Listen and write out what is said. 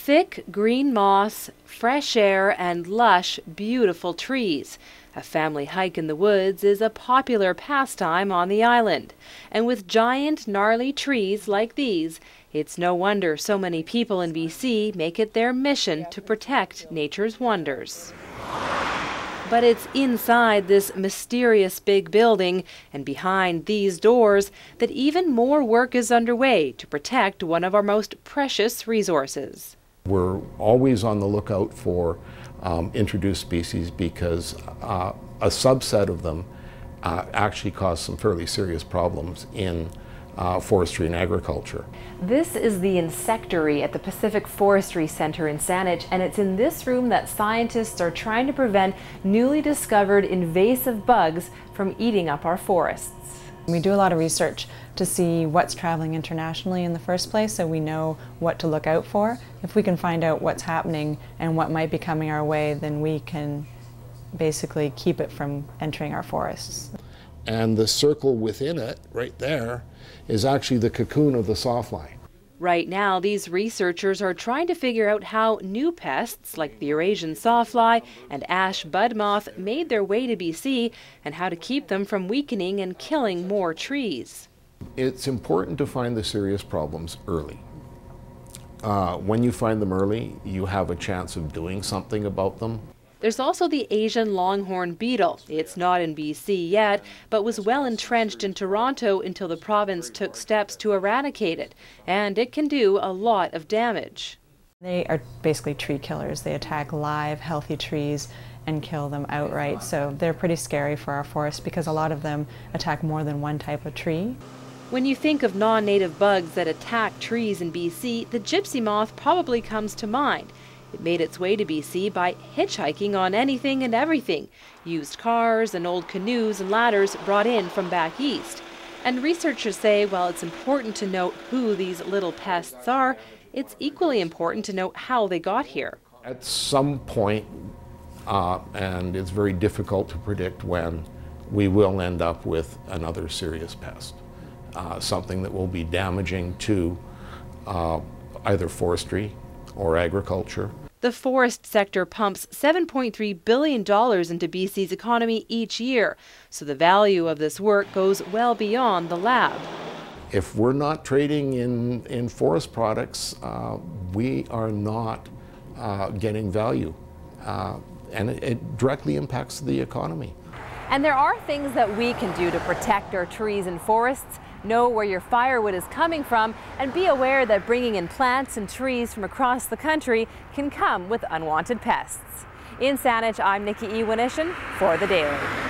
Thick green moss, fresh air, and lush, beautiful trees. A family hike in the woods is a popular pastime on the island. And with giant, gnarly trees like these, it's no wonder so many people in BC make it their mission to protect nature's wonders. But it's inside this mysterious big building and behind these doors that even more work is underway to protect one of our most precious resources. We're always on the lookout for introduced species because a subset of them actually cause some fairly serious problems in forestry and agriculture. This is the insectary at the Pacific Forestry Center in Saanich, and it's in this room that scientists are trying to prevent newly discovered invasive bugs from eating up our forests. We do a lot of research to see what's traveling internationally in the first place, so we know what to look out for. If we can find out what's happening and what might be coming our way, then we can basically keep it from entering our forests. And the circle within it, right there, is actually the cocoon of the sawfly. Right now, these researchers are trying to figure out how new pests like the Eurasian sawfly and ash bud moth made their way to BC and how to keep them from weakening and killing more trees. It's important to find the serious problems early. When you find them early, you have a chance of doing something about them. There's also the Asian longhorn beetle. It's not in BC yet, but was well entrenched in Toronto until the province took steps to eradicate it. And it can do a lot of damage. They are basically tree killers. They attack live, healthy trees and kill them outright. So they're pretty scary for our forests because a lot of them attack more than one type of tree. When you think of non-native bugs that attack trees in BC, the gypsy moth probably comes to mind. It made its way to BC by hitchhiking on anything and everything, used cars and old canoes and ladders brought in from back east. And researchers say while it's important to note who these little pests are, it's equally important to note how they got here. At some point, and it's very difficult to predict when, we will end up with another serious pest. Something that will be damaging to either forestry or agriculture. The forest sector pumps $7.3 billion into BC's economy each year, so the value of this work goes well beyond the lab. If we're not trading in forest products, we are not getting value, and it directly impacts the economy. And there are things that we can do to protect our trees and forests. Know where your firewood is coming from and be aware that bringing in plants and trees from across the country can come with unwanted pests. In Saanich, I'm Nikki for The Daily.